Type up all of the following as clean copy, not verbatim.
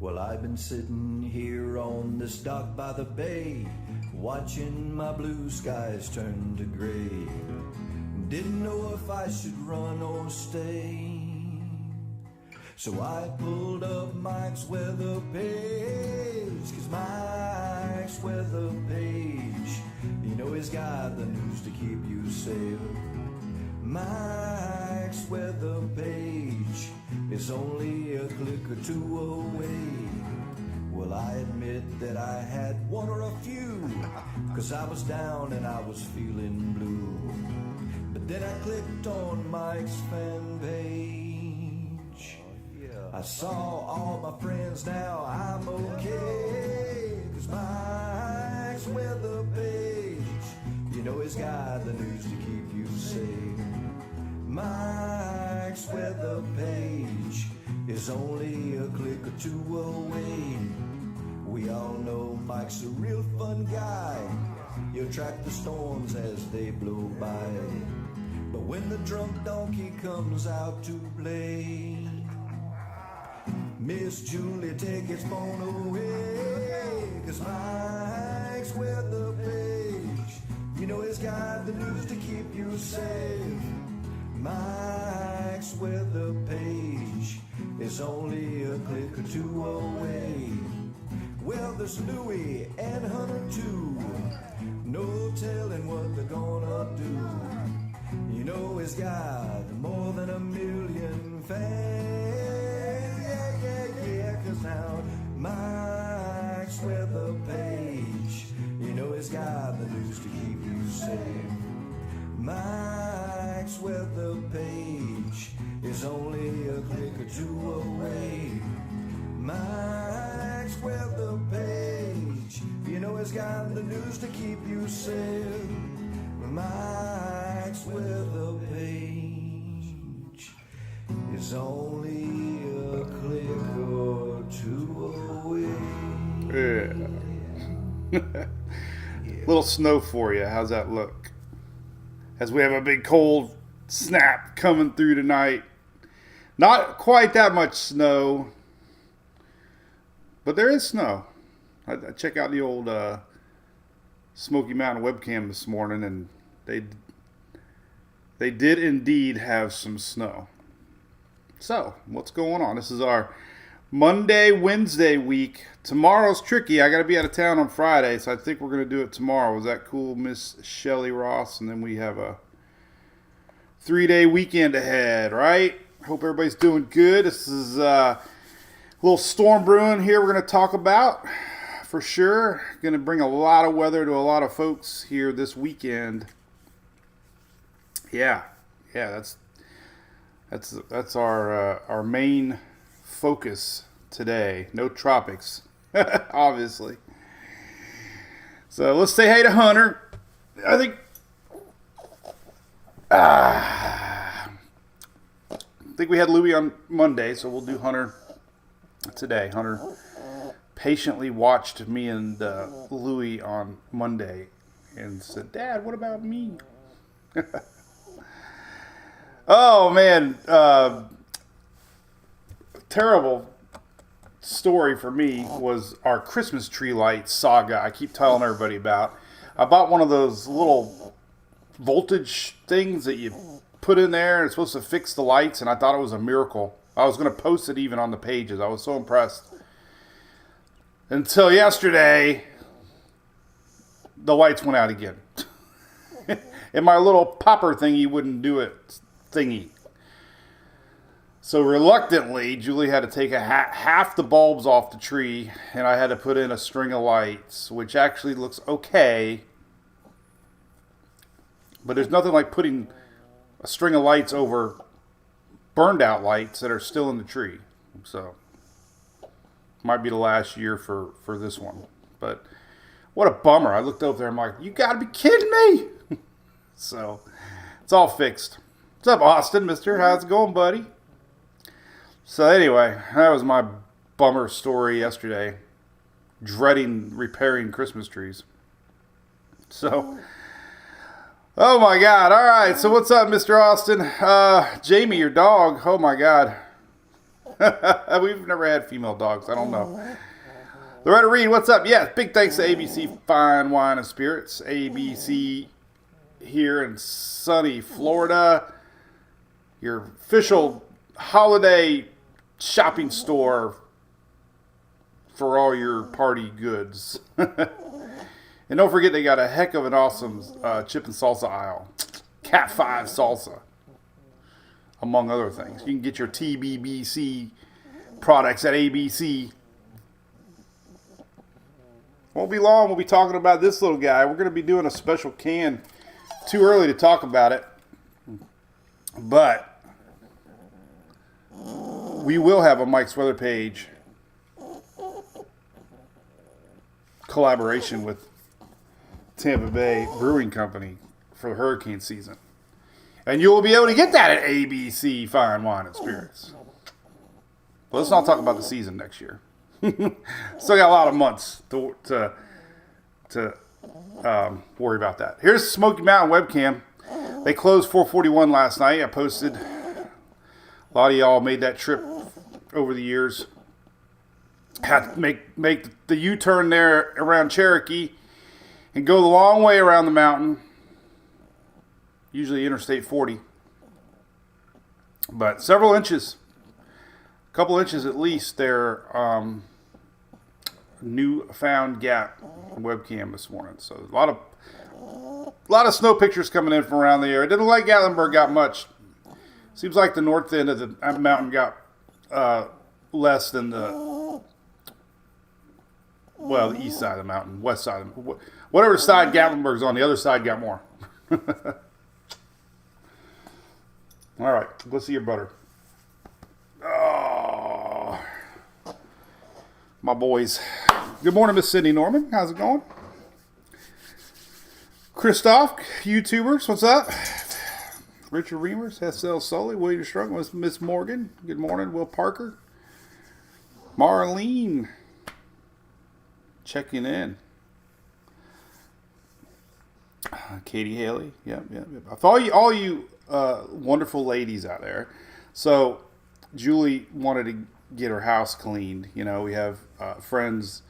Well, I've been sitting here on this dock by the bay, watching my blue skies turn to gray. Didn't know if I should run or stay. So I pulled up Mike's weather page, 'cause Mike's weather page, you know he's got the news to keep you safe. Mike's weather page is only a click or two away. Well, I admit that I had one or a few, 'cause I was down and I was feeling blue. But then I clicked on Mike's fan page. I saw all my friends, now I'm okay. 'Cause Mike's weather page, you know he's got the news to keep you safe. Mike's weather page is only a click or two away. We all know Mike's a real fun guy. He'll track the storms as they blow by. But when the drunk donkey comes out to play, Miss Julie, take its phone away. 'Cause Mike's weather page, you know he's got the news to keep you safe. Mike's weather page is only a click or two away. Well, there's Louie and Hunter too, no telling what they're gonna do. You know he's got more than 1 million fans. Yeah, 'cause now Mike's weather page, you know he's got the news to keep you safe. Mike's weather page is only a click or two away. Mike's weather page, you know he's got the news to keep you safe. Mike's weather page is only a click or two away. Yeah. Little snow for you. How's that look? As we have a big cold snap coming through tonight. Not quite that much snow, but there is snow. I checked out the old Smoky Mountain webcam this morning, and they did indeed have some snow. So, what's going on? This is our Monday, Wednesday week. Tomorrow's tricky. I got to be out of town on Friday, so I think we're going to do it tomorrow. Was that cool, Miss Shelley Ross? And then we have a 3-day weekend ahead, right? Hope everybody's doing good. This is a little storm brewing here we're going to talk about for sure. Going to bring a lot of weather to a lot of folks here this weekend. Yeah, that's our main focus today. No tropics, obviously. So let's say hey to Hunter. I think we had Louie on Monday, so we'll do Hunter today. Hunter patiently watched me and Louie on Monday and said, "Dad, what about me?" Oh, man. Terrible story for me was our Christmas tree light saga I keep telling everybody about. I bought one of those little voltage things that you put in there and it's supposed to fix the lights, and I thought it was a miracle. I was going to post it even on the pages. I was so impressed. Until yesterday, the lights went out again. And my little popper thingy wouldn't do it thingy. So reluctantly, Julie had to take half the bulbs off the tree, and I had to put in a string of lights, which actually looks okay. But there's nothing like putting a string of lights over burned out lights that are still in the tree. So might be the last year for this one. But what a bummer. I looked over there and I'm like, you gotta be kidding me. So it's all fixed. What's up, Austin, mister? How's it going, buddy? So anyway, that was my bummer story yesterday. Dreading repairing Christmas trees. So, oh my God. All right. So what's up, Mr. Austin? Jamie, your dog. Oh my God. We've never had female dogs. I don't know. Loretta Reed, what's up? Yeah, big thanks to ABC Fine Wine and Spirits. ABC here in sunny Florida. Your official holiday shopping store for all your party goods. And don't forget they got a heck of an awesome chip and salsa aisle. Cat 5 salsa, among other things. You can get your TBBC products at ABC. Won't be long. We'll be talking about this little guy. We're going to be doing a special can. Too early to talk about it. But we will have a Mike's Weather Page collaboration with Tampa Bay Brewing Company for hurricane season. And you will be able to get that at ABC Fine Wine and Spirits. But let's not talk about the season next year. Still got a lot of months to worry about that. Here's Smoky Mountain webcam. They closed 441 last night. I posted. A lot of y'all made that trip over the years. Had to make the U-turn there around Cherokee and go the long way around the mountain. Usually Interstate 40. But several inches. A couple inches at least there. Newfound gap webcam this morning. So a lot of snow pictures coming in from around the area. It didn't look like Gatlinburg got much. Seems like the north end of the mountain got less than the east side of the mountain, west side of the, whatever side Gatlinburg's on, the other side got more. All right, let's see your butter. Oh, my boys. Good morning, Miss Sydney Norman. How's it going? Christoph, YouTubers, what's up? Richard Reimers, S.L. Sully, William Struggle, Miss Morgan. Good morning, Will Parker. Marlene, checking in. Katie Haley, yep. All you wonderful ladies out there. So Julie wanted to get her house cleaned. You know, we have friends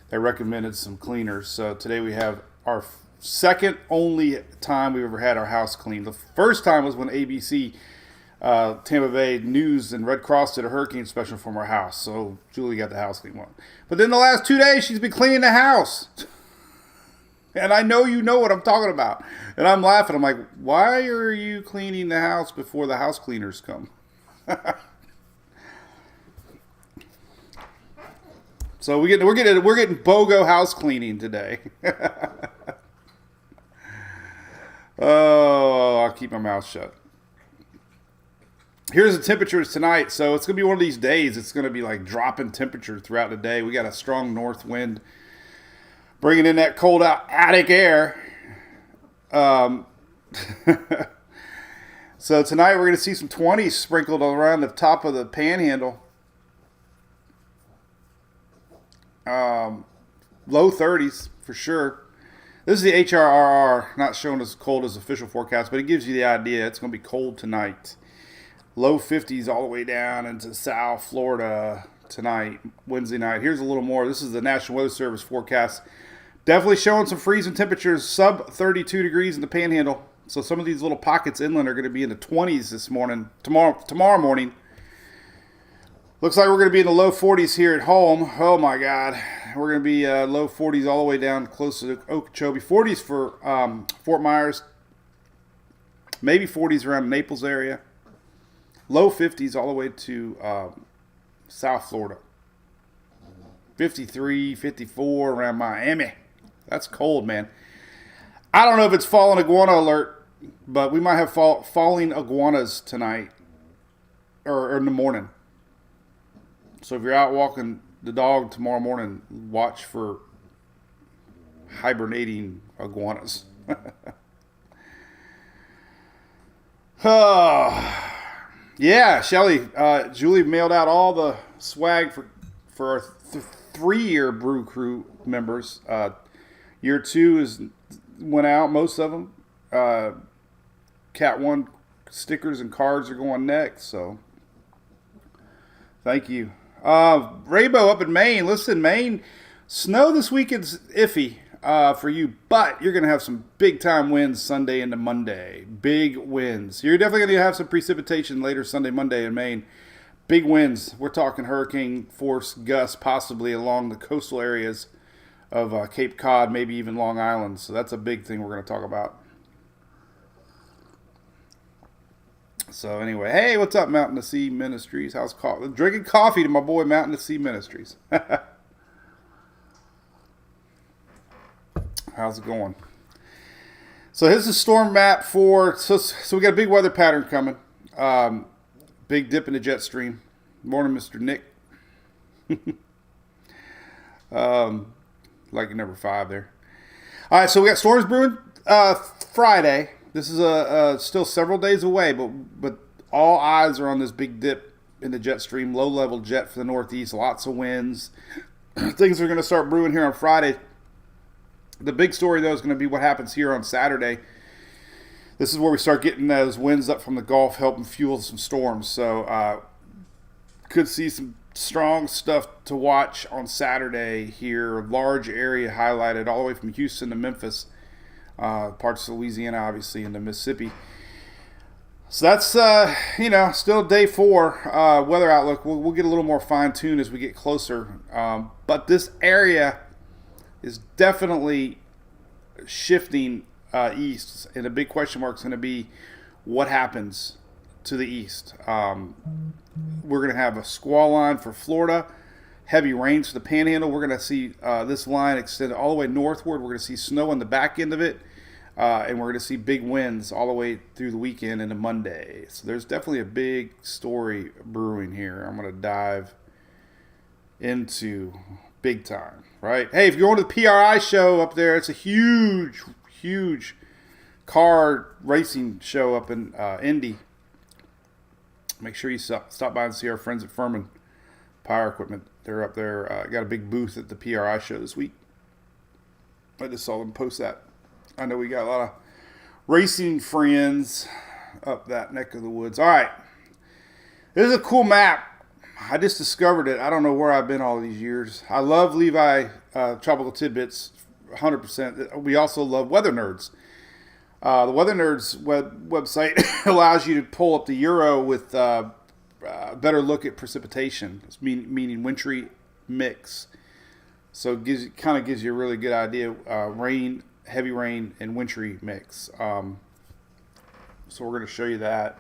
that recommended some cleaners. So today we have our second only time we've ever had our house cleaned. The first time was when ABC Tampa Bay News and Red Cross did a hurricane special from our house. So Julie got the house cleaned one. But then the last 2 days she's been cleaning the house. And I know you know what I'm talking about. And I'm laughing. I'm like, why are you cleaning the house before the house cleaners come? So we're getting BOGO house cleaning today. Oh, I'll keep my mouth shut. Here's the temperatures tonight. So it's going to be one of these days. It's going to be like dropping temperature throughout the day. We got a strong north wind bringing in that cold out attic air. So tonight we're going to see some 20s sprinkled around the top of the panhandle. Low 30s for sure. This is the HRRR, not showing as cold as official forecast, but it gives you the idea. It's going to be cold tonight. Low 50s all the way down into South Florida tonight, Wednesday night. Here's a little more. This is the National Weather Service forecast. Definitely showing some freezing temperatures, sub 32 degrees in the panhandle. So some of these little pockets inland are going to be in the 20s this morning, tomorrow morning. Looks like we're going to be in the low 40s here at home. Oh, my God. We're going to be low 40s all the way down close to Okeechobee. 40s for Fort Myers. Maybe 40s around the Naples area. Low 50s all the way to South Florida. 53, 54 around Miami. That's cold, man. I don't know if it's fallen iguana alert, but we might have falling iguanas tonight or in the morning. So if you're out walking the dog tomorrow morning, watch for hibernating iguanas. Oh, yeah, Shelly. Julie mailed out all the swag for our 3-year Brew Crew members. Year 2 went out, most of them. Cat 1 stickers and cards are going next, so Thank you. Rainbow up in Maine. Listen, Maine, snow this weekend's iffy for you, but you're going to have some big time winds Sunday into Monday. Big winds. You're definitely going to have some precipitation later Sunday, Monday in Maine. Big winds. We're talking hurricane force gusts possibly along the coastal areas of Cape Cod, maybe even Long Island. So that's a big thing we're going to talk about. So anyway, hey, what's up, Mountain to Sea Ministries? How's coffee? Drinking coffee to my boy Mountain to Sea Ministries. How's it going? So here's the storm map for. So we got a big weather pattern coming. Big dip in the jet stream. Morning, Mr. Nick. Like number 5 there. All right, so we got storms brewing Friday. This is still several days away, but all eyes are on this big dip in the jet stream, low-level jet for the northeast, lots of winds. Things are going to start brewing here on Friday. The big story, though, is going to be what happens here on Saturday. This is where we start getting those winds up from the Gulf, helping fuel some storms. So could see some strong stuff to watch on Saturday here. Large area highlighted all the way from Houston to Memphis. Parts of Louisiana, obviously, into Mississippi. So that's, still day 4 weather outlook. We'll get a little more fine-tuned as we get closer. But this area is definitely shifting east. And a big question mark is going to be what happens to the east. We're going to have a squall line for Florida. Heavy rains for the Panhandle. We're going to see this line extend all the way northward. We're going to see snow on the back end of it. And we're going to see big winds all the way through the weekend into Monday. So there's definitely a big story brewing here. I'm going to dive into big time, right? Hey, if you're going to the PRI show up there, it's a huge, huge car racing show up in Indy. Make sure you stop by and see our friends at Furman Power Equipment. They're up there. Got a big booth at the PRI show this week. I just saw them post that. I know we got a lot of racing friends up that neck of the woods. All right. This is a cool map. I just discovered it. I don't know where I've been all these years. I love Levi Tropical Tidbits 100%. We also love Weather Nerds. The Weather Nerds website allows you to pull up the Euro with a better look at precipitation, meaning wintry mix. So it kind of gives you a really good idea. Rain, heavy rain, and wintry mix. So we're going to show you that.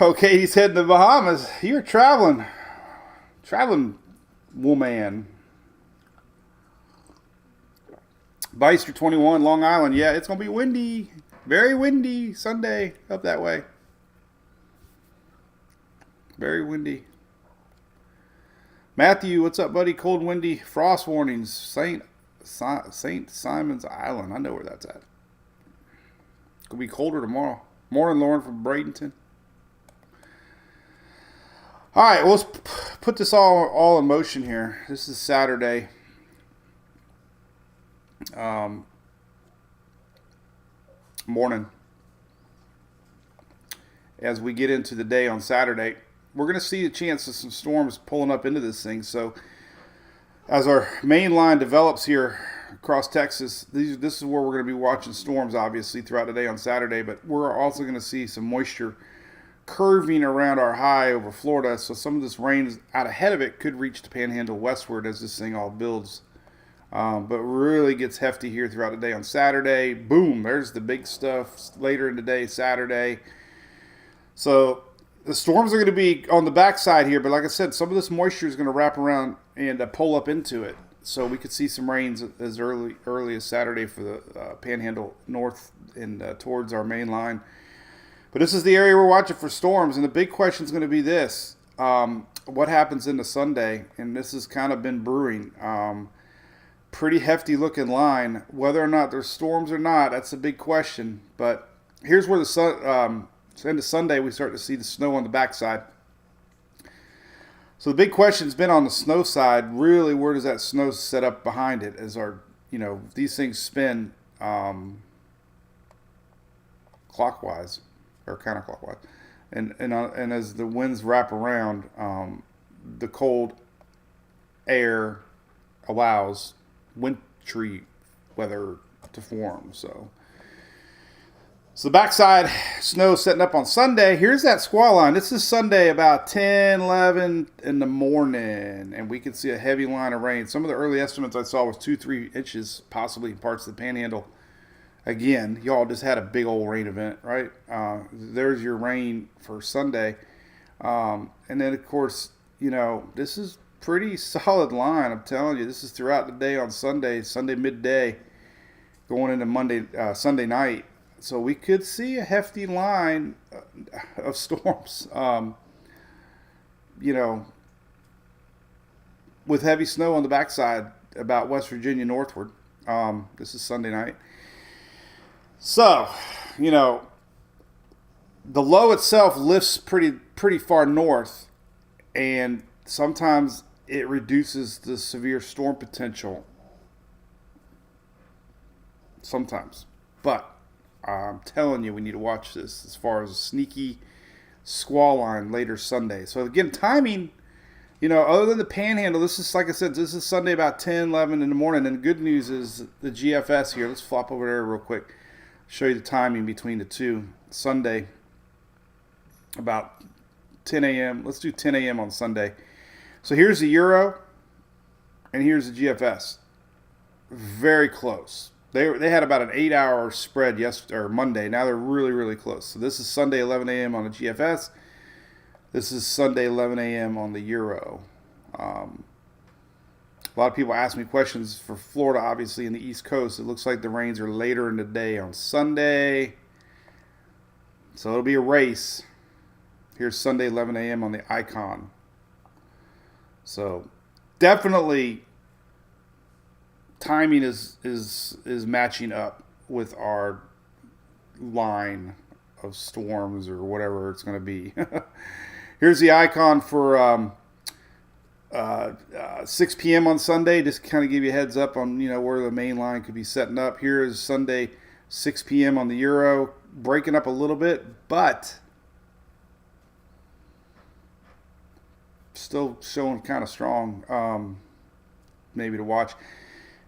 Okay, he's heading to the Bahamas. You're traveling woman. Beister 21, Long Island. Yeah, it's going to be windy. Very windy Sunday up that way. Very windy. Matthew, what's up, buddy? Cold, windy, frost warnings. St. Simon's Island. I know where that's at. It's going to be colder tomorrow. Morning, Lauren from Bradenton. All right, well, let's put this all in motion here. This is Saturday. Morning. As we get into the day on Saturday, we're going to see a chance of some storms pulling up into this thing. So as our main line develops here across Texas, this is where we're going to be watching storms, obviously, throughout the day on Saturday. But we're also going to see some moisture curving around our high over Florida. So some of this rain out ahead of it could reach the Panhandle westward as this thing all builds. But really gets hefty here throughout the day on Saturday. Boom, there's the big stuff later in the day, Saturday. So the storms are going to be on the backside here, but like I said, some of this moisture is going to wrap around and pull up into it. So we could see some rains as early as Saturday for the Panhandle north and towards our main line. But this is the area we're watching for storms, and the big question is going to be this. What happens into Sunday? And this has kind of been brewing. Pretty hefty looking line. Whether or not there's storms or not, that's a big question. But here's where the end of Sunday, we start to see the snow on the backside. So the big question's been on the snow side. Really, where does that snow set up behind it? As these things spin clockwise or counterclockwise, and as the winds wrap around, the cold air allows wintry weather to form. So the backside snow setting up on Sunday. Here's that squall line. This is Sunday about 10, 11 in the morning, and we can see a heavy line of rain. Some of the early estimates I saw was 2-3 inches, possibly in parts of the Panhandle. Again, y'all just had a big old rain event, right? There's your rain for Sunday. And then, of course, this is pretty solid line. I'm telling you, this is throughout the day on Sunday midday, going into Sunday night. So we could see a hefty line of storms, with heavy snow on the backside about West Virginia northward. This is Sunday night. So, the low itself lifts pretty far north, and sometimes it reduces the severe storm potential. Sometimes. But I'm telling you, we need to watch this as far as a sneaky squall line later Sunday. So, again, timing, other than the Panhandle, this is, like I said, this is Sunday about 10, 11 in the morning. And the good news is the GFS here. Let's flop over there real quick. Show you the timing between the two. Sunday, about 10 a.m. Let's do 10 a.m. on Sunday. So here's the Euro, and here's the GFS. Very close. They had about an 8-hour spread Monday. Now they're really, really close. So this is Sunday 11 a.m. on the GFS. This is Sunday 11 a.m. on the Euro. A lot of people ask me questions for Florida, obviously, in the East Coast. It looks like the rains are later in the day on Sunday. So it'll be a race. Here's Sunday, 11 a.m. on the Icon. So definitely timing is matching up with our line of storms or whatever it's going to be. Here's the Icon for 6 p.m. on Sunday, just kind of give you a heads up on where the main line could be setting up. Here is Sunday 6 p.m. on the Euro, breaking up a little bit, but still showing kind of strong, maybe to watch.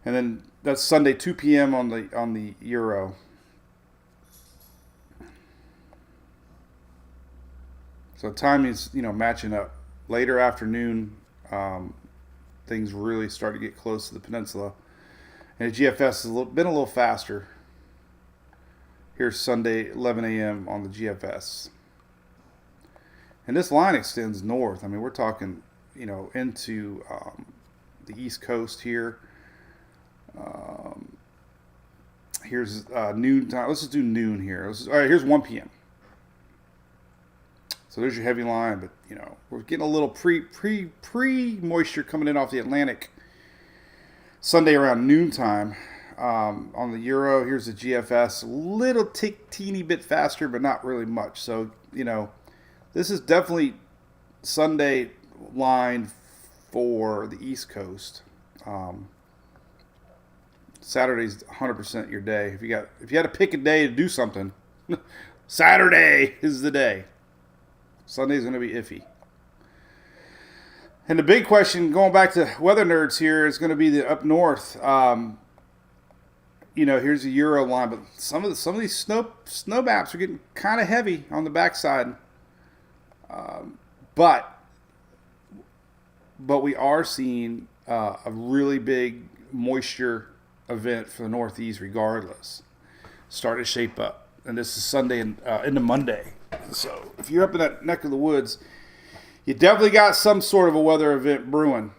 And then that's Sunday 2 p.m. on the Euro. So timing is matching up. Later afternoon. Things really start to get close to the peninsula. And the GFS has been a little faster. Here's Sunday, 11 a.m. on the GFS. And this line extends north. I mean, we're talking, into the East Coast here. Here's noon time. Let's just do noon here. All right, here's 1 p.m. So there's your heavy line, but we're getting a little pre moisture coming in off the Atlantic Sunday around noontime. On the Euro, here's the GFS, a little teeny bit faster, but not really much. So this is definitely Sunday line for the East Coast. Saturday's 100% your day. If you had to pick a day to do something, Saturday is the day. Sunday's going to be iffy. And the big question, going back to weather nerds here, is going to be the up north. Here's the Euro line, but some of these snow maps are getting kind of heavy on the backside. But we are seeing a really big moisture event for the Northeast regardless. Start to shape up. And this is Sunday into Monday. So if you're up in that neck of the woods, you definitely got some sort of a weather event brewing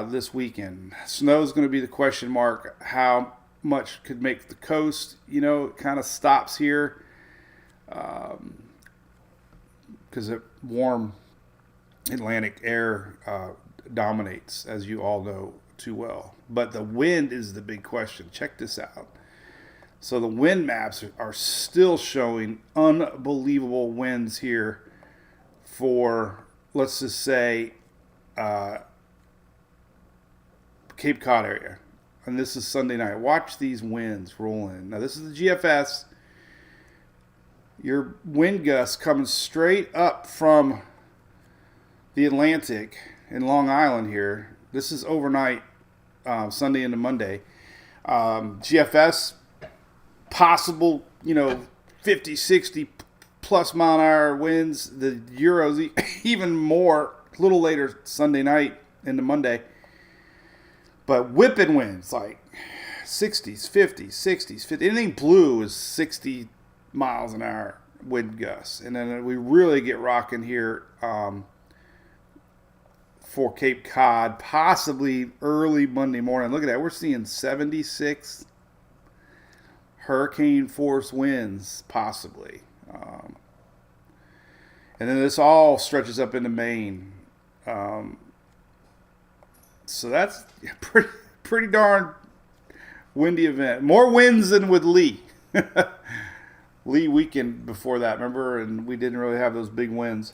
this weekend. Snow's going to be the question mark. How much could make the coast? It kind of stops here because the warm Atlantic air dominates, as you all know too well. But the wind is the big question. Check this out. So the wind maps are still showing unbelievable winds here for, let's just say, Cape Cod area. And this is Sunday night. Watch these winds roll in. Now this is the GFS. your wind gusts coming straight up from the Atlantic in Long Island here. This is overnight, Sunday into Monday. GFS, possible, 50, 60 plus mile an hour winds. The Euros even more, a little later Sunday night into Monday. But whipping winds, like 60s, 50s, 60s, 50s. Anything blue is 60 miles an hour wind gusts. And then we really get rocking here for Cape Cod, possibly early Monday morning. Look at that. We're seeing 76 hurricane force winds, possibly. And then this all stretches up into Maine. So that's pretty darn windy event. More winds than with Lee. Lee weekend before that, remember? And we didn't really have those big winds.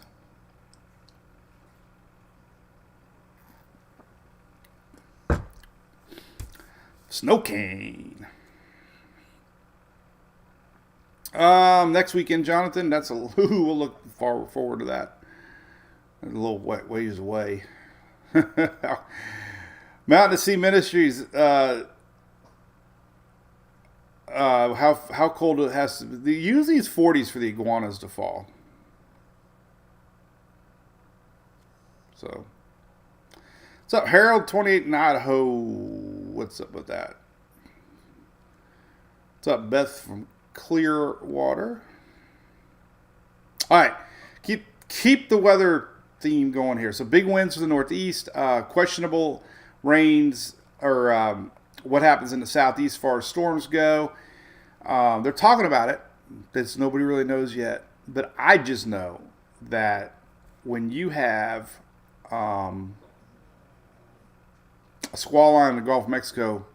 Snow cane. Next weekend, Jonathan. We'll look forward to that. A little ways away. Mountain to Sea Ministries. How cold it has to be. Usually it's 40s for the iguanas to fall. So, what's up, Harold? 28 in Idaho. What's up with that? What's up, Beth from Clearwater? All right, keep the weather theme going here. So big winds to the northeast, questionable rains, or what happens in the southeast as far as storms go. They're talking about it. Nobody really knows yet. But I just know that when you have a squall line in the Gulf of Mexico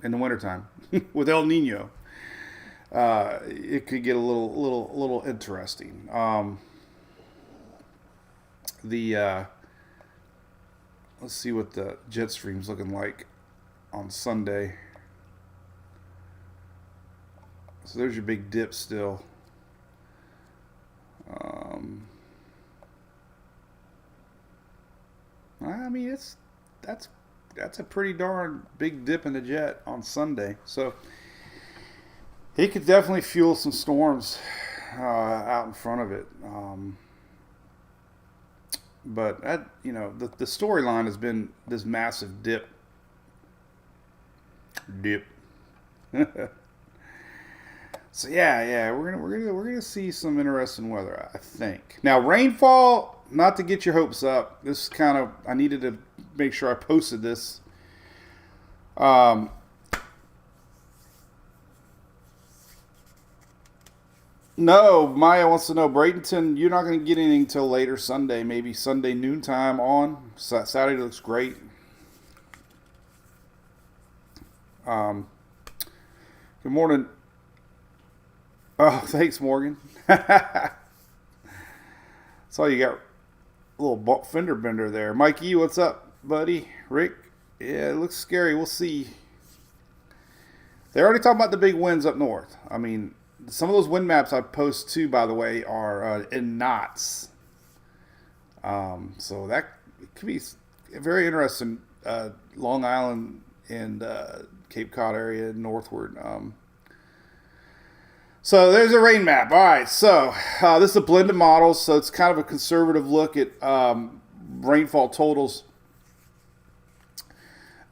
in the wintertime with El Nino, it could get a little interesting. Let's see what the jet stream's looking like on Sunday. So there's your big dip still. I mean, that's a pretty darn big dip in the jet on Sunday. So he could definitely fuel some storms out in front of it. But the storyline has been this massive dip. So yeah, we're gonna see some interesting weather, I think. Now, rainfall. Not to get your hopes up. This is I needed to make sure I posted this. No, Maya wants to know, Bradenton, you're not going to get anything till later Sunday, maybe Sunday noontime on. Saturday looks great. Good morning. Oh, thanks, Morgan. So you got a little fender bender there. Mikey, what's up, buddy? Rick? Yeah, it looks scary. We'll see. They're already talking about the big winds up north. I mean, some of those wind maps I post too, by the way, are in knots. So that could be very interesting. Long Island and Cape Cod area northward. So there's a rain map. All right, so this is a blended model, so it's kind of a conservative look at rainfall totals.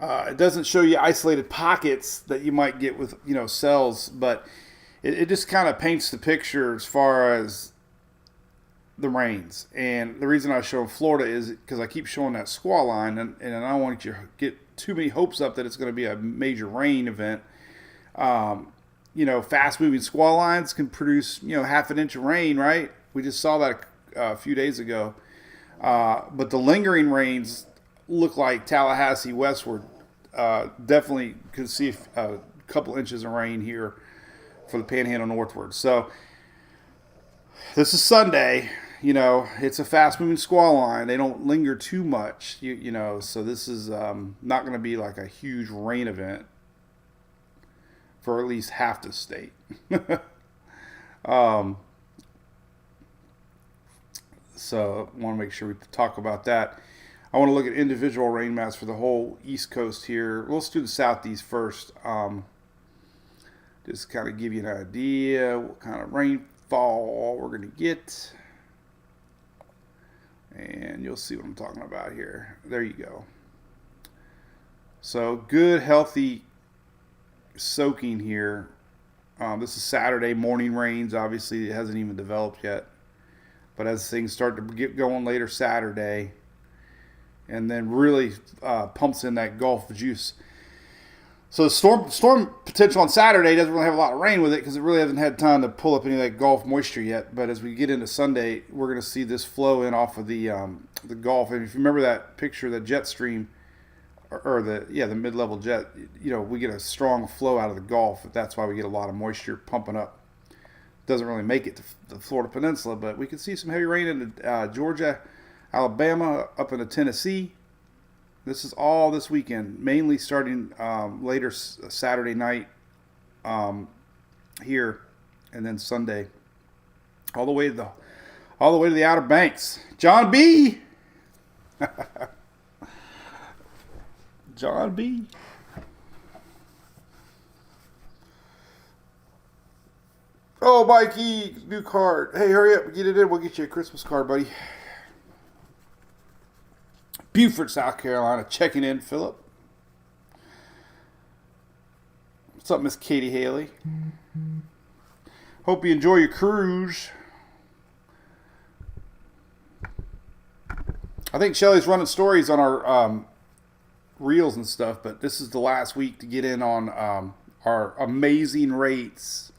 It doesn't show you isolated pockets that you might get with cells, but it just kind of paints the picture as far as the rains. And the reason I show Florida is because I keep showing that squall line, and I don't want you to get too many hopes up that it's going to be a major rain event. Fast-moving squall lines can produce, half an inch of rain, right? We just saw that a few days ago. But the lingering rains look like Tallahassee westward. Definitely could see a couple inches of rain here for the Panhandle northward. So this is Sunday. It's a fast-moving squall line. They don't linger too much, so this is not going to be like a huge rain event for at least half the state. Um, so I want to make sure we talk about that. I want to look at individual rain maps for the whole East Coast here. Let's do the Southeast first. Just kind of give you an idea what kind of rainfall we're going to get. And you'll see what I'm talking about here. There you go. So good, healthy soaking here. This is Saturday morning rains. Obviously, it hasn't even developed yet. But as things start to get going later Saturday, and then really pumps in that Gulf juice. So the storm potential on Saturday doesn't really have a lot of rain with it because it really hasn't had time to pull up any of that Gulf moisture yet. But as we get into Sunday, we're going to see this flow in off of the Gulf. And if you remember that picture, the jet stream, or the mid-level jet, we get a strong flow out of the Gulf. That's why we get a lot of moisture pumping up. Doesn't really make it to the Florida Peninsula, but we can see some heavy rain in Georgia, Alabama, up into Tennessee. This is all this weekend, mainly starting later Saturday night here, and then Sunday, all the way to the Outer Banks. John B. John B. Oh, Mikey, new card. Hey, hurry up, get it in. We'll get you a Christmas card, buddy. Beaufort, South Carolina, checking in, Philip. What's up, Miss Katie Haley? Hope you enjoy your cruise. I think Shelly's running stories on our reels and stuff, but this is the last week to get in on our amazing rates.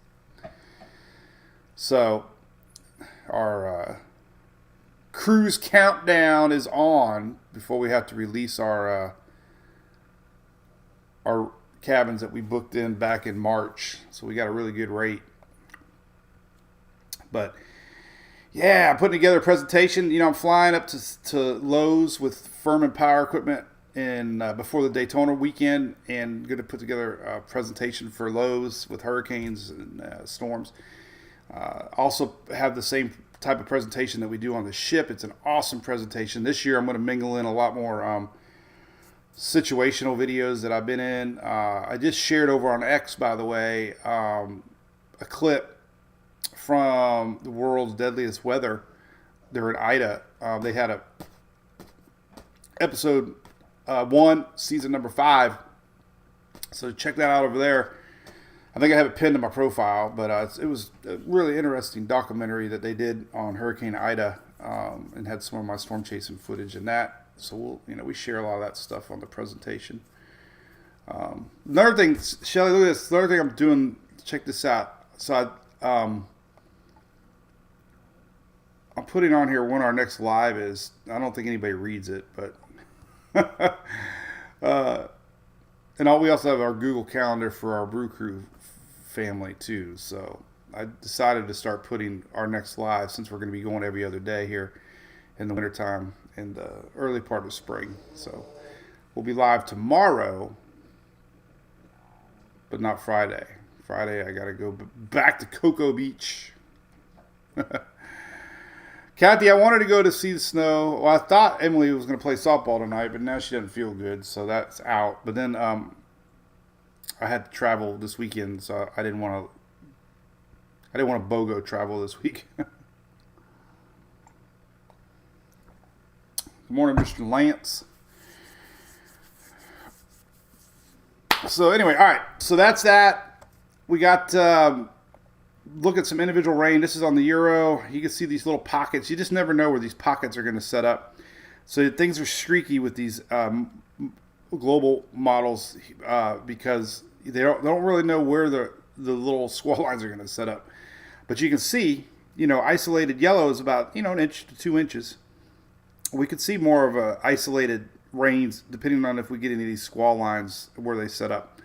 So, our cruise countdown is on before we have to release our cabins that we booked in back in March. So we got a really good rate. But yeah, I'm putting together a presentation. I'm flying up to Lowe's with Furman Power Equipment and before the Daytona weekend, and going to put together a presentation for Lowe's with hurricanes and storms. Also have the same type of presentation that we do on the ship. It's an awesome presentation. This year I'm going to mingle in a lot more situational videos that I've been in. I just shared over on X, by the way, a clip from the world's deadliest weather. They're in Ida. They had a episode 1, season number 5. So check that out over there. I think I have it pinned to my profile, but it was a really interesting documentary that they did on Hurricane Ida, and had some of my storm chasing footage in that. So we share a lot of that stuff on the presentation. Another thing, Shelly, look at this. Another thing I'm doing. Check this out. So I'm putting on here when our next live is. I don't think anybody reads it, but and we also have our Google Calendar for our Brew Crew family too. So I decided to start putting our next live, since we're going to be going every other day here in the wintertime and the early part of spring. So we'll be live tomorrow, but not Friday. Friday I got to go back to Cocoa Beach. Kathy, I wanted to go to see the snow. Well, I thought Emily was going to play softball tonight, but now she doesn't feel good, so that's out. But then I had to travel this weekend, so I didn't want to BOGO travel this week. Good morning, Mr. Lance. So anyway, all right. So that's that. We got look at some individual rain. This is on the Euro. You can see these little pockets. You just never know where these pockets are going to set up. So things are streaky with these global models because they don't really know where the little squall lines are going to set up. But you can see, isolated yellow is about, an inch to 2 inches. We could see more of a isolated rains depending on if we get any of these squall lines where they set up.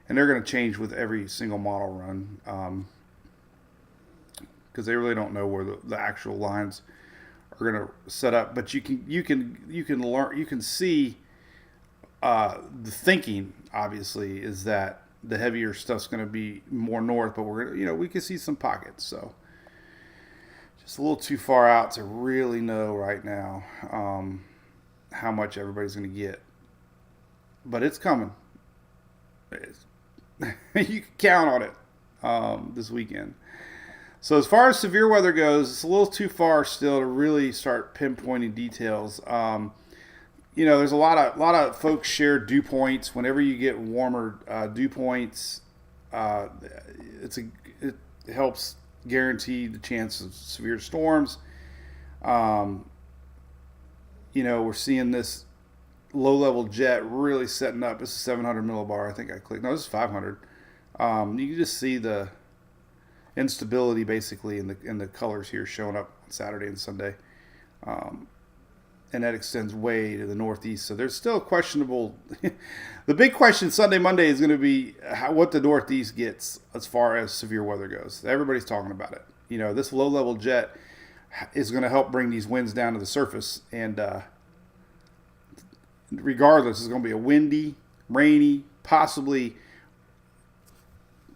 And they're going to change with every single model run because they really don't know where the actual lines are going to set up. But you can learn, you can see the thinking obviously is that the heavier stuff's going to be more north, but we can see some pockets. So just a little too far out to really know right now how much everybody's going to get. But it's coming. You can count on it this weekend. So as far as severe weather goes, it's a little too far still to really start pinpointing details. There's a lot of folks share dew points. Whenever you get warmer dew points, it helps guarantee the chance of severe storms. We're seeing this low-level jet really setting up. This is 700 millibar. I think I clicked. No, this is 500. You can just see the instability basically in the colors here showing up on Saturday and Sunday. And that extends way to the northeast. So there's still questionable. The big question Sunday, Monday is going to be what the northeast gets as far as severe weather goes. Everybody's talking about it. This low-level jet is going to help bring these winds down to the surface. And regardless, it's going to be a windy, rainy, possibly,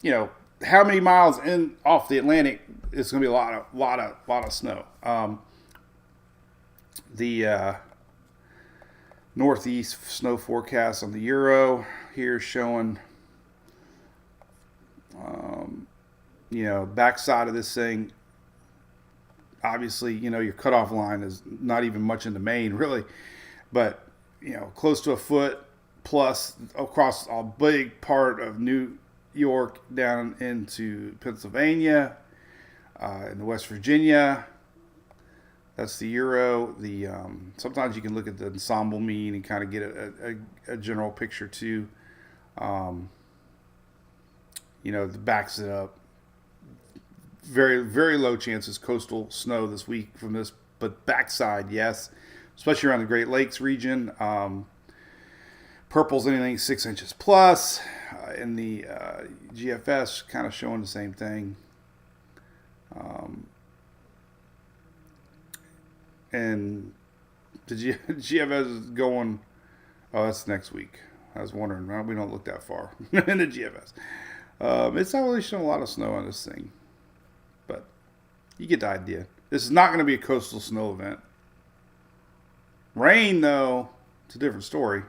how many miles in off the Atlantic? It's going to be a lot of snow. The northeast snow forecast on the Euro here showing, backside of this thing. Obviously, your cutoff line is not even much into Maine, really, but close to a foot plus across a big part of New York down into Pennsylvania, into West Virginia. That's the Euro. Sometimes you can look at the ensemble mean and kind of get a general picture too. The backs it up. Very, very low chances coastal snow this week from this, but backside, yes, especially around the Great Lakes region. Purple's anything 6 inches plus. In the GFS, kind of showing the same thing. And the GFS is going, that's next week. I was wondering, we don't look that far in the GFS. It's not really showing a lot of snow on this thing, but you get the idea. This is not going to be a coastal snow event. Rain, though, it's a different story.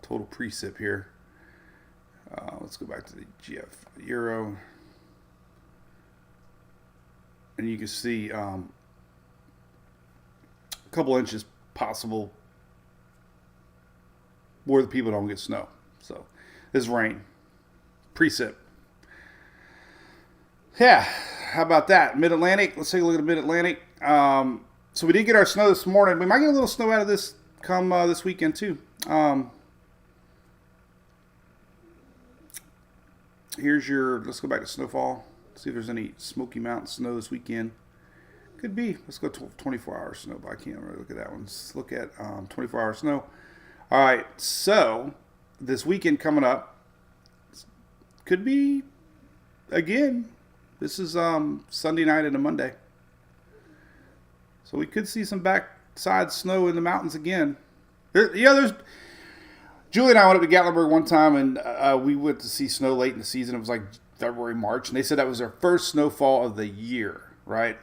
Total precip here. Let's go back to the GF Euro. And you can see a couple inches possible where the people don't get snow. So this is rain. Precip. Yeah, how about that? Mid-Atlantic. Let's take a look at the Mid-Atlantic. So we did get our snow this morning. We might get a little snow out of this come this weekend too. Let's go back to snowfall. See if there's any Smoky Mountain snow this weekend. Could be. Let's go 24-hour snow, but I can't really look at that one. Let's look at 24-hour snow. All right, so this weekend coming up could be, again, this is Sunday night and a Monday. So we could see some backside snow in the mountains again. Julie and I went up to Gatlinburg one time, and we went to see snow late in the season. It was like February, March, and they said that was their first snowfall of the year, right?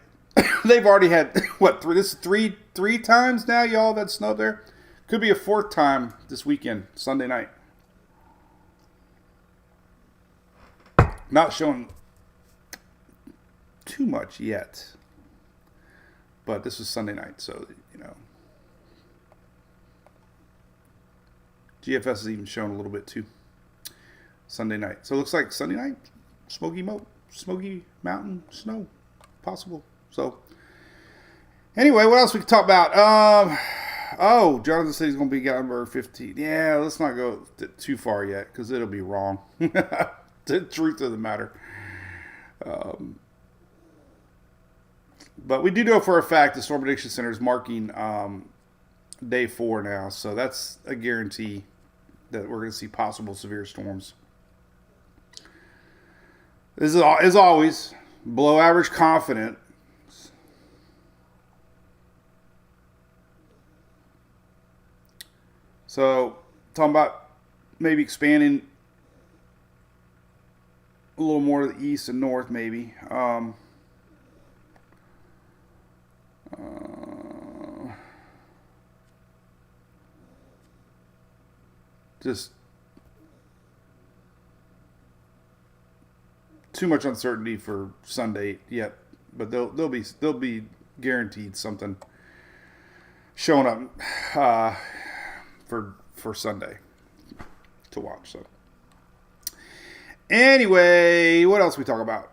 They've already had, this is three times now y'all have had snow there? Could be a fourth time this weekend, Sunday night. Not showing too much yet, but this was Sunday night, so, GFS is even showing a little bit too. Sunday night. So it looks like Sunday night, Smoky Mountain snow possible. So anyway, what else we can talk about? Jonathan said he's going to be Gatlinburg 15. Yeah, let's not go too far yet because it'll be wrong. The truth of the matter. But we do know for a fact the Storm Prediction Center is marking day 4 now. So that's a guarantee that we're going to see possible severe storms. This is, as always, below average confident. So, talking about maybe expanding a little more to the east and north, maybe. Just too much uncertainty for Sunday yet, but they'll be guaranteed something showing up for Sunday to watch. So anyway, what else we talk about?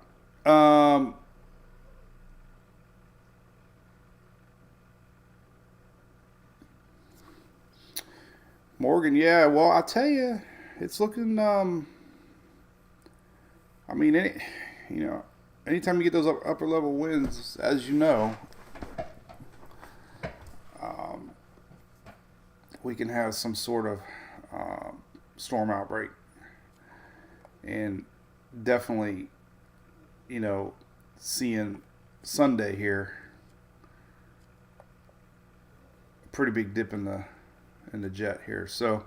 Morgan, yeah. Well, I tell you, it's looking. I mean, anytime you get those upper level winds, as you know, we can have some sort of storm outbreak, and definitely, seeing Sunday here, a pretty big dip in the jet here. So,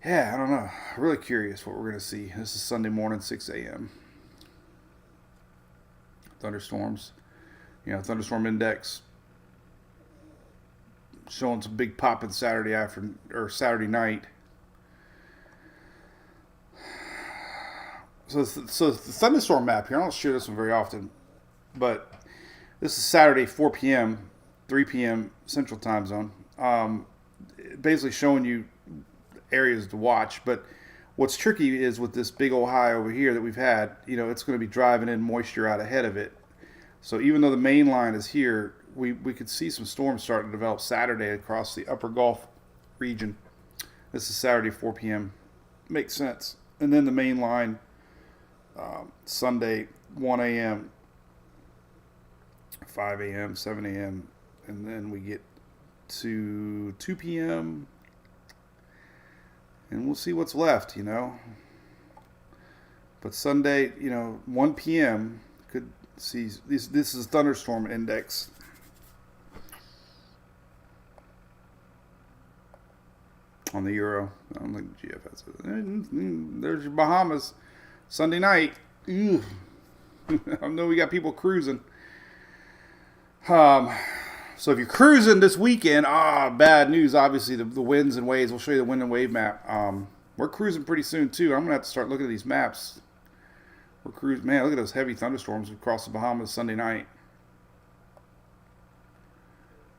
yeah, I don't know. Really curious what we're going to see. This is Sunday morning, 6 a.m. Thunderstorms. Thunderstorm index showing some big pop in Saturday night. So the thunderstorm map here, I don't share this one very often, but this is Saturday, 4 p.m., 3 p.m. Central Time Zone. Basically showing you areas to watch, but what's tricky is with this big old high over here that we've had, it's going to be driving in moisture out ahead of it. So even though the main line is here, we could see some storms starting to develop Saturday across the upper Gulf region. This is Saturday, 4 p.m. Makes sense. And then the main line, Sunday, 1 a.m., 5 a.m., 7 a.m., and then we get to 2 p.m., and we'll see what's left, But Sunday, 1 p.m., could see this is thunderstorm index. On the Euro. I don't think the GFS is. There's your Bahamas. Sunday night. Ew. I know we got people cruising. So if you're cruising this weekend, bad news. Obviously, the winds and waves. We'll show you the wind and wave map. We're cruising pretty soon, too. I'm going to have to start looking at these maps. We're cruising. Man, look at those heavy thunderstorms across the Bahamas Sunday night.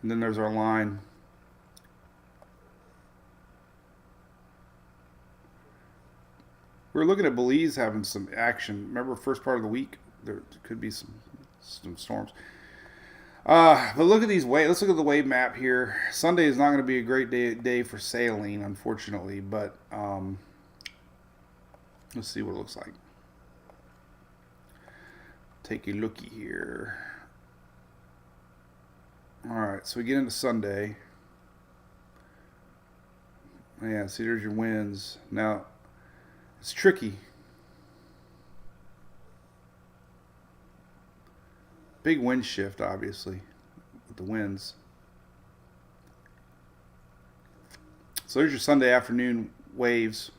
And then there's our line. We're looking at Belize having some action. Remember, first part of the week, there could be some storms. But look at these waves. Let's look at the wave map here. Sunday is not going to be a great day for sailing, unfortunately. But let's see what it looks like. Take a looky here. All right, so we get into Sunday. Yeah, see, there's your winds. Now, it's tricky. Big wind shift, obviously, with the winds. So there's your Sunday afternoon waves.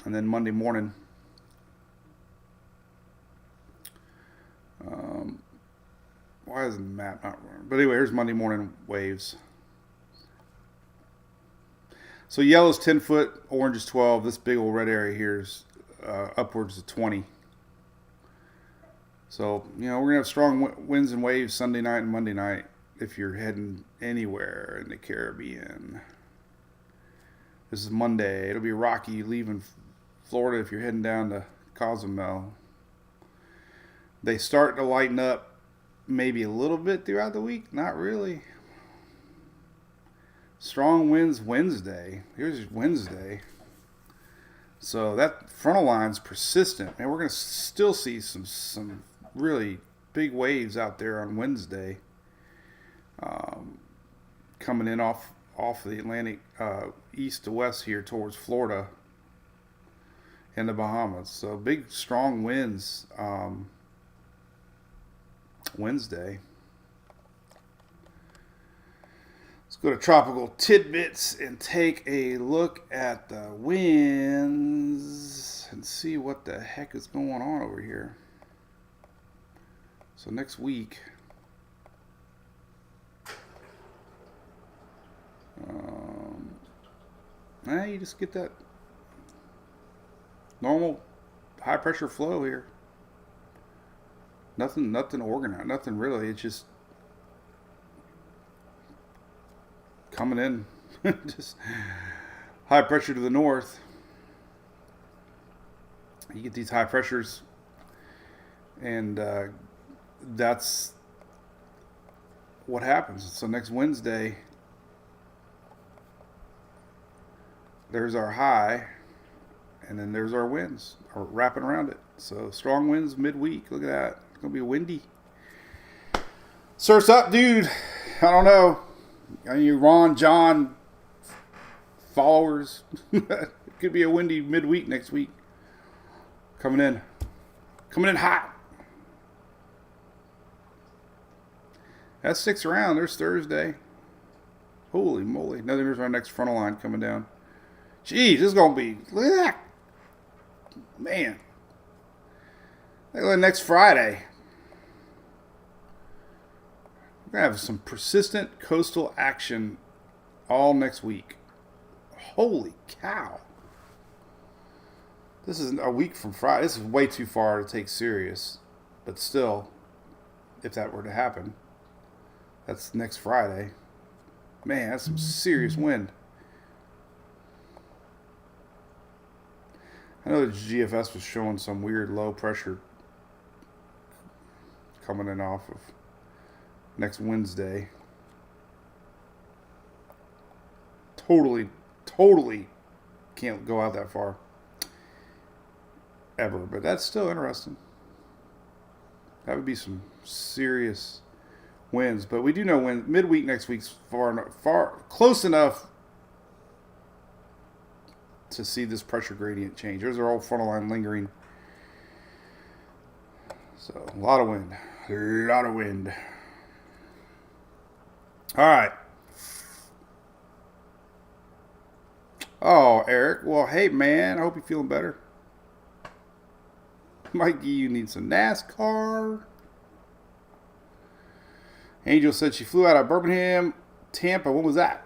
And then Monday morning. Why is the map not running? But anyway, here's Monday morning waves. So yellow is 10 foot, orange is 12. This big old red area here is upwards of 20. So, we're going to have strong winds and waves Sunday night and Monday night if you're heading anywhere in the Caribbean. This is Monday. It'll be rocky leaving Florida if you're heading down to Cozumel. They start to lighten up maybe a little bit throughout the week. Not really. Strong winds Wednesday. Here's Wednesday. So that frontal line's persistent. And we're going to still see some really big waves out there on Wednesday. Coming in off the Atlantic east to west here towards Florida and the Bahamas. So big, strong winds Wednesday. Let's go to tropical tidbits and take a look at the winds and see what the heck is going on over here. So next week, you just get that normal high pressure flow here. Nothing organized, nothing really. It's just coming in, just high pressure to the north. You get these high pressures, and that's what happens. So next Wednesday, there's our high, and then there's our winds are wrapping around it. So strong winds midweek. Look at that. It's going to be windy. Surf's up, dude. I don't know. You Ron, John followers. It could be a windy midweek next week. Coming in hot. That sticks around. There's Thursday. Holy moly. Now there's our next frontal line coming down. Jeez, this is going to be... Look at that. Man. Look at next Friday. We're going to have some persistent coastal action all next week. Holy cow. This is a week from Friday. This is way too far to take serious. But still, if that were to happen, that's next Friday. Man, that's some serious wind. I know the GFS was showing some weird low pressure coming in off of next Wednesday. Totally can't go out that far. Ever. But that's still interesting. That would be some serious winds. But we do know when midweek next week's far close enough to see this pressure gradient change. There's our old frontal line lingering. So, a lot of wind. A lot of wind. All right. Oh, Eric. Well, hey, man. I hope you're feeling better. Mikey, you need some NASCAR. Angel said she flew out of Birmingham, Tampa. When was that?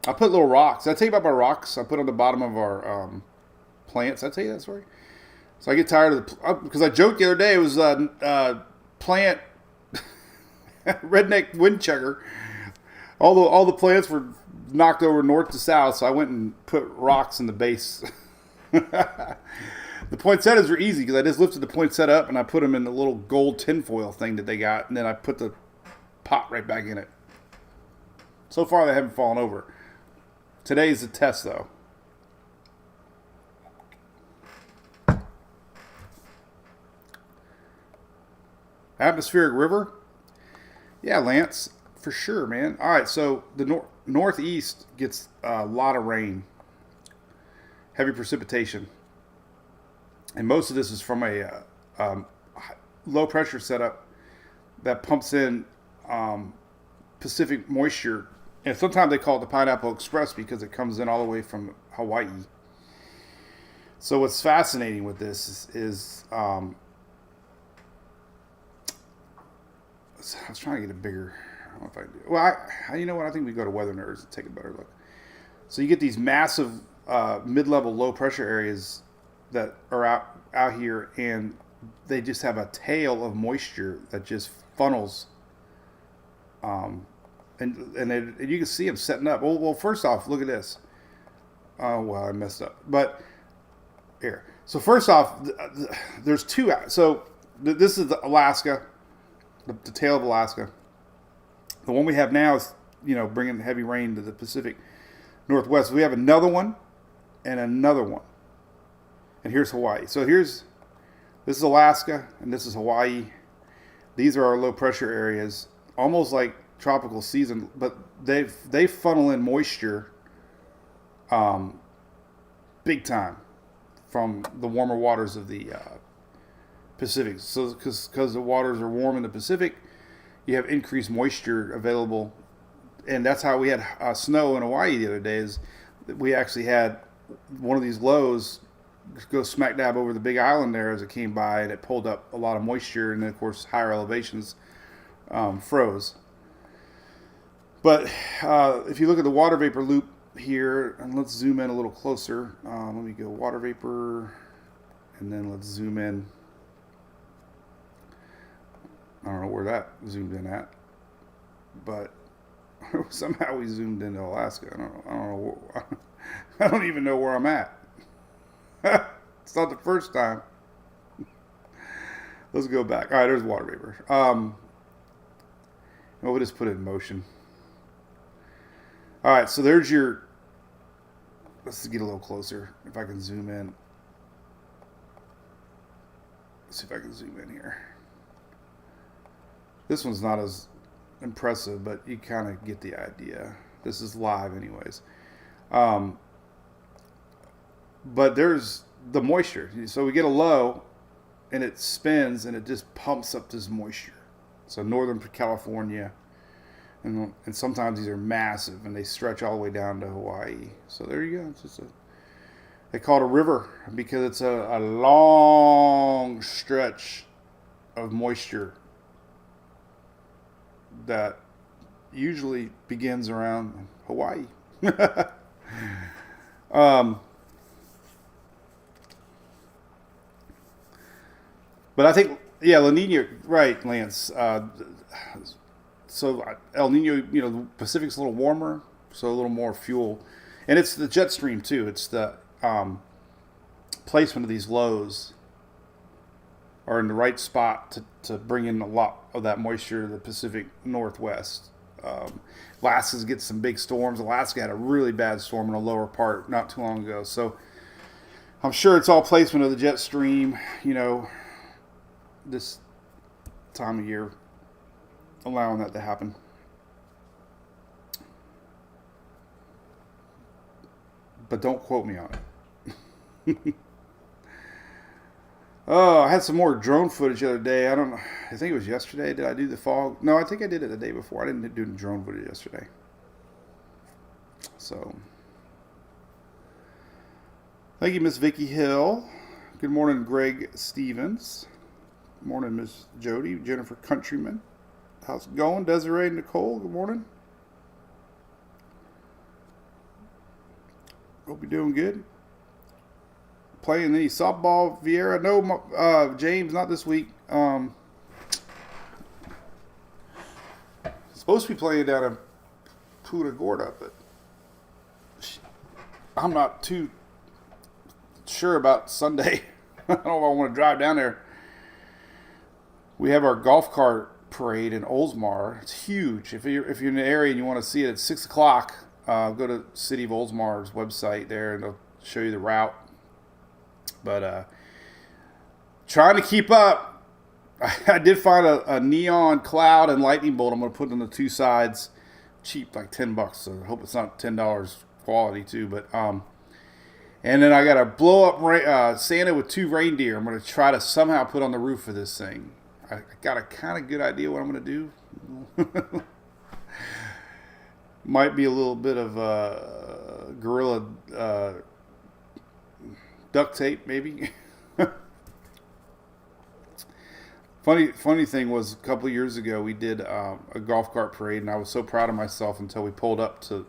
I put little rocks. Did I tell you about my rocks I put on the bottom of our plants? Did I tell you that story? So I get tired of because I joked the other day it was plant redneck wind checker. All the plants were knocked over north to south, so I went and put rocks in the base. The poinsettias were easy because I just lifted the poinsettia up and I put them in the little gold tinfoil thing that they got, and then I put the pot right back in it. So far, they haven't fallen over. Today's the test, though. Atmospheric river? Yeah, Lance, for sure, man. All right, so the northeast gets a lot of rain, heavy precipitation. And most of this is from a low pressure setup that pumps in Pacific moisture. And sometimes they call it the Pineapple Express because it comes in all the way from Hawaii. So what's fascinating with this is I was trying to get a bigger. I don't know if I do. Well, you know what? I think we go to Weather Nerds and take a better look. So you get these massive mid-level low pressure areas that are out here, and they just have a tail of moisture that just funnels. And you can see them setting up. Well, first off, look at this. Oh, well, I messed up. But here. So first off, there's two. So this is Alaska, the tail of Alaska. The one we have now is, bringing heavy rain to the Pacific Northwest. We have another one and another one. And here's Hawaii. So this is Alaska and this is Hawaii. These are our low pressure areas, almost like tropical season, but they funnel in moisture big time from the warmer waters of the Pacific. So because the waters are warm in the Pacific, you have increased moisture available, and that's how we had snow in Hawaii the other day. Is that we actually had one of these lows go smack dab over the big island there as it came by, and it pulled up a lot of moisture, and then of course higher elevations froze. But if you look at the water vapor loop here, and let's zoom in a little closer. Let me go water vapor, and then let's zoom in. I don't know where that zoomed in at, but somehow we zoomed into Alaska. I don't know. I don't even know where I'm at. It's not the first time. Let's go back. All right, there's water vapor. We'll just put it in motion. All right, so there's your. Let's get a little closer. If I can zoom in. Let's see if I can zoom in here. This one's not as impressive, but you kind of get the idea. This is live anyways. But there's the moisture. So we get a low, and it spins, and it just pumps up this moisture. So Northern California, and sometimes these are massive, and they stretch all the way down to Hawaii. So there you go. It's just they call it a river because it's a long stretch of moisture that usually begins around Hawaii. But I think, yeah, La Nina, right, Lance. So El Nino, the Pacific's a little warmer, so a little more fuel. And it's the jet stream, too. It's the placement of these lows are in the right spot to bring in a lot of that moisture to the Pacific Northwest. Alaska gets some big storms. Alaska had a really bad storm in the lower part not too long ago. So I'm sure it's all placement of the jet stream, this time of year, allowing that to happen. But don't quote me on it. Oh, I had some more drone footage the other day. I think it was yesterday. Did I do the fog? No, I think I did it the day before. I didn't do the drone footage yesterday. So, thank you, Miss Vicky Hill. Good morning, Greg Stevens. Good morning, Miss Jody, Jennifer Countryman. How's it going? Desiree and Nicole, good morning. Hope you're doing good. Playing any softball, Vieira? No, James, not this week. Supposed to be playing down in Punta Gorda, but I'm not too sure about Sunday. I don't know if I want to drive down there. We have our golf cart parade in Oldsmar. It's huge. If you're in the area and you want to see it, it's 6 o'clock. Go to City of Oldsmar's website there, and they'll show you the route. But trying to keep up. I did find a neon cloud and lightning bolt I'm going to put on the two sides. Cheap, like $10. So I hope it's not $10 quality too. But and then I got a blow up Santa with 2 reindeer. I'm going to try to somehow put on the roof of this thing. I got a kind of good idea what I'm going to do. Might be a little bit of gorilla duct tape, maybe. Funny thing was, a couple of years ago, we did a golf cart parade, and I was so proud of myself until we pulled up to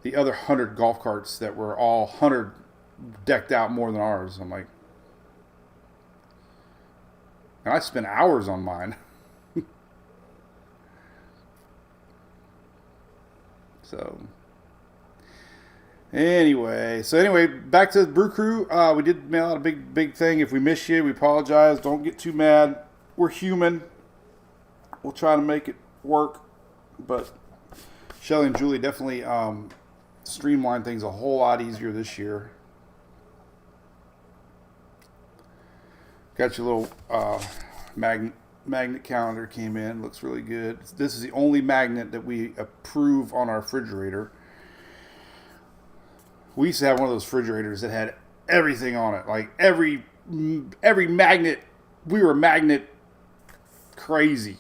the other 100 golf carts that were all 100 decked out more than ours. I'm like, and I spent hours on mine. So anyway, back to the Brew Crew. We did mail out a big thing. If we miss you, we apologize. Don't get too mad. We're human. We'll try to make it work. But Shelly and Julie definitely streamlined things a whole lot easier this year. Got your little magnet calendar came in. Looks really good. This is the only magnet that we approve on our refrigerator. We used to have one of those refrigerators that had everything on it, like every magnet we were magnet crazy.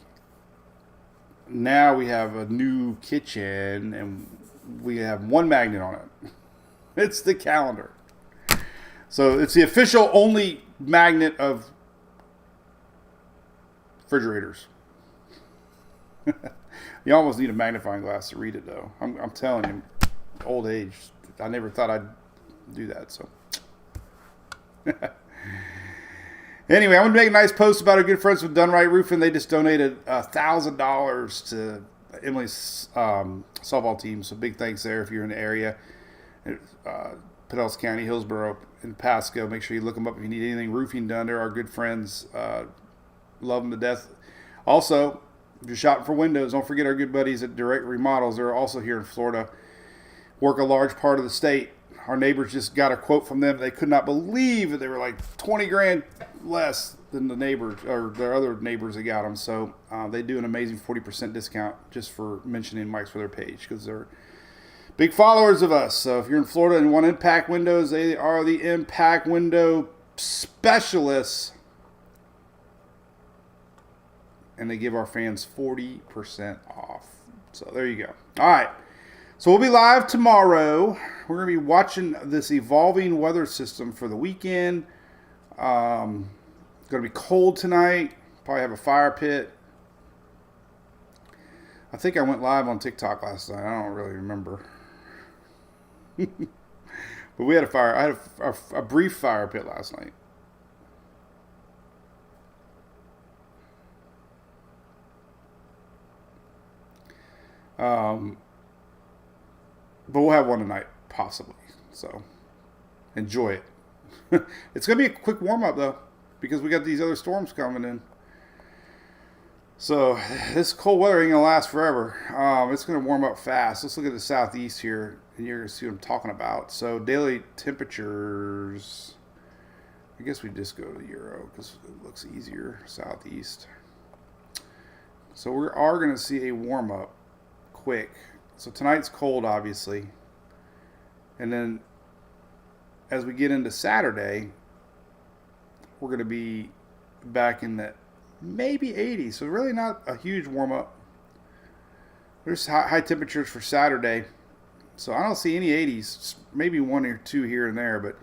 Now we have a new kitchen and we have one magnet on it. It's the calendar. So it's the official only magnet of refrigerators. You almost need a magnifying glass to read it, though. I'm telling you, old age. I never thought I'd do that. So anyway, I'm gonna make a nice post about our good friends with Done Right Roofing. They just donated $1,000 to Emily's softball team. So big thanks there if you're in the area. Pinellas County, Hillsborough, and Pasco. Make sure you look them up if you need anything roofing done. They're our good friends. Love them to death. Also, if you're shopping for windows, don't forget our good buddies at Direct Remodels. They're also here in Florida. Work a large part of the state. Our neighbors just got a quote from them. They could not believe that they were like 20 grand less than the neighbors or their other neighbors that got them. So they do an amazing 40% discount just for mentioning Mike's for their page because they're big followers of us. So if you're in Florida and want impact windows, they are the impact window specialists. And they give our fans 40% off. So there you go. All right. So we'll be live tomorrow. We're going to be watching this evolving weather system for the weekend. It's going to be cold tonight. Probably have a fire pit. I think I went live on TikTok last night. I don't really remember. But we had a fire. I had a brief fire pit last night. But we'll have one tonight, possibly. So enjoy it. It's going to be a quick warm-up, though, because we got these other storms coming in. So this cold weather ain't going to last forever. It's going to warm up fast. Let's look at the southeast here, and you're going to see what I'm talking about. So daily temperatures, I guess we just go to the Euro because it looks easier, southeast. So we are going to see a warm-up quick. So tonight's cold, obviously. And then as we get into Saturday, we're going to be back in the maybe 80s. So really not a huge warm-up. There's high temperatures for Saturday. So I don't see any 80s. Maybe one or two here and there. But,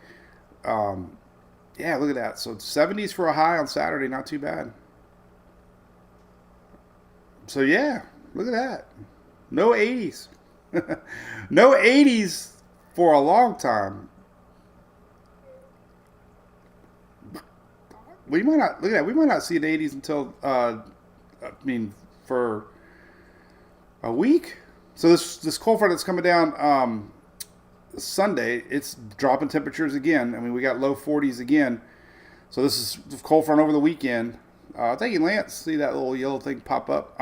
yeah, look at that. So 70s for a high on Saturday. Not too bad. So, yeah, look at that. No 80s. No 80s for a long time. We might not, look at that, we might not see the 80s until, for a week. So this cold front that's coming down Sunday, it's dropping temperatures again. I mean, we got low 40s again. So this is the cold front over the weekend. Thank you, Lance. See that little yellow thing pop up.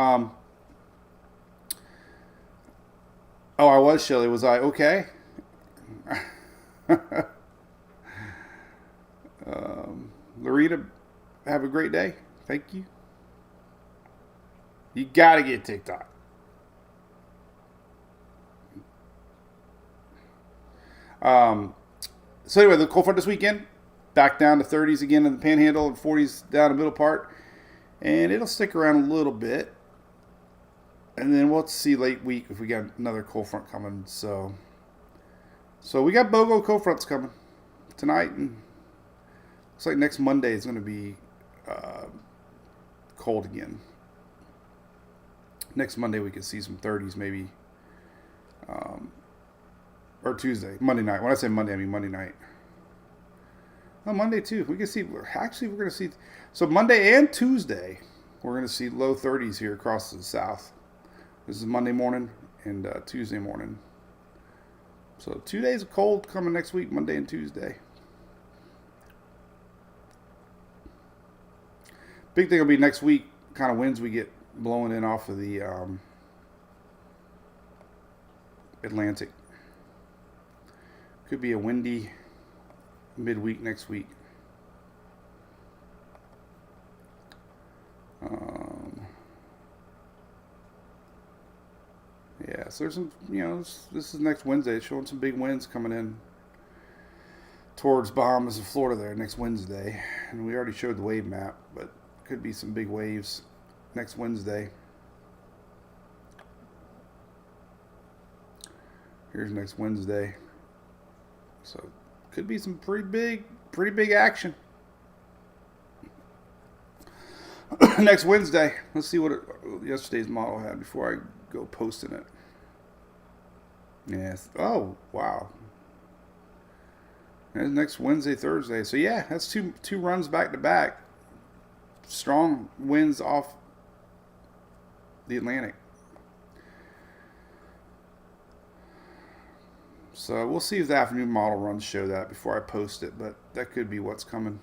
Oh, I was chilly. Was I okay? Loretta, have a great day. Thank you. You got to get TikTok. So anyway, the cold front this weekend, back down to 30s again in the panhandle and 40s down the middle part. And it'll stick around a little bit. And then we'll see late week if we got another cold front coming. So we got BOGO cold fronts coming tonight. And looks like next Monday is going to be cold again. Next Monday we could see some 30s maybe. Or Tuesday. Monday night. When I say Monday, I mean Monday night. Oh, Monday too. We can see. Actually, we're going to see. So Monday and Tuesday, we're going to see low 30s here across the south. This is Monday morning and Tuesday morning. So 2 days of cold coming next week, Monday and Tuesday. Big thing will be next week, kind of winds we get blowing in off of the Atlantic. Could be a windy midweek next week. Yeah, so there's some, this is next Wednesday. It's showing some big winds coming in towards Bahamas and Florida there next Wednesday. And we already showed the wave map, but could be some big waves next Wednesday. Here's next Wednesday. So could be some pretty big action. Next Wednesday. Let's see what yesterday's model had before I go posting it. Yes. Oh, wow. And next Wednesday, Thursday. So yeah, that's two runs back to back. Strong winds off the Atlantic. So we'll see if the afternoon model runs show that before I post it, but that could be what's coming.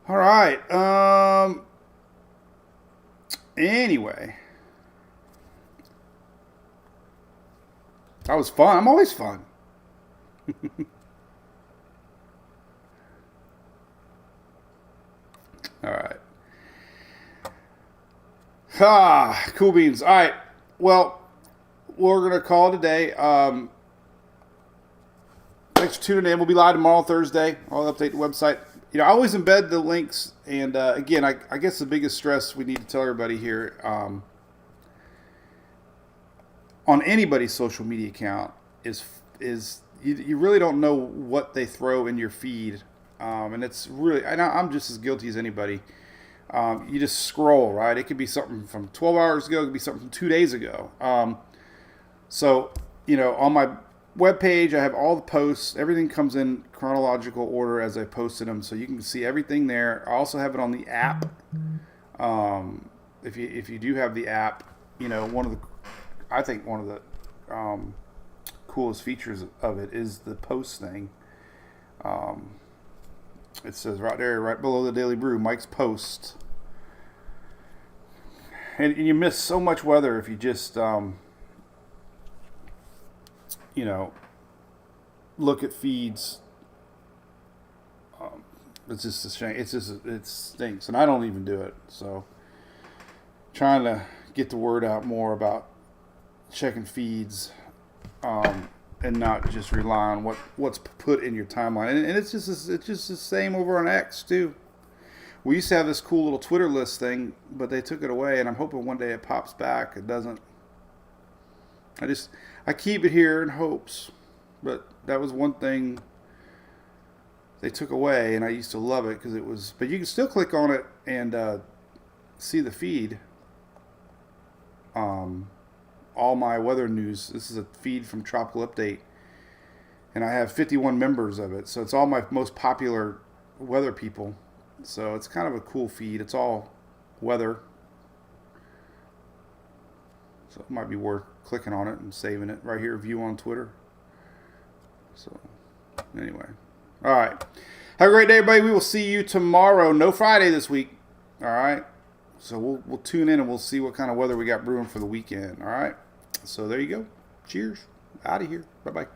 All right. Anyway. That was fun. I'm always fun. All right. Cool beans. All right. Well, we're going to call it a day. Thanks for tuning in. We'll be live tomorrow, Thursday. I'll update the website. You know, I always embed the links. And again, I guess the biggest stress we need to tell everybody here on anybody's social media account is you really don't know what they throw in your feed. And it's really, I'm just as guilty as anybody. You just scroll, right? It could be something from 12 hours ago. It could be something from 2 days ago. So, you know, on my webpage, I have all the posts. Everything comes in chronological order as I posted them. So you can see everything there. I also have it on the app. If you do have the app, you know, I think one of the coolest features of it is the post thing. It says right there, right below the Daily Brew, Mike's post. And you miss so much weather if you just, you know, look at feeds. It's just a shame. It stinks. And I don't even do it. So, trying to get the word out more about checking feeds. And not just rely on what's put in your timeline. And it's just the same over on X too. We used to have this cool little Twitter list thing, but they took it away, and I'm hoping one day it pops back. It doesn't. I keep it here in hopes, but that was one thing they took away, and I used to love it because it was. But you can still click on it and see the feed. All my weather news. This is a feed from Tropical Update, and I have 51 members of it, so it's all my most popular weather people. So it's kind of a cool feed. It's all weather, so it might be worth clicking on it and saving it right here. View on Twitter. So anyway, all right, have a great day, everybody. We will see you tomorrow. No Friday this week. All right. So we'll tune in and we'll see what kind of weather we got brewing for the weekend. All right. So there you go. Cheers. Out of here. Bye-bye.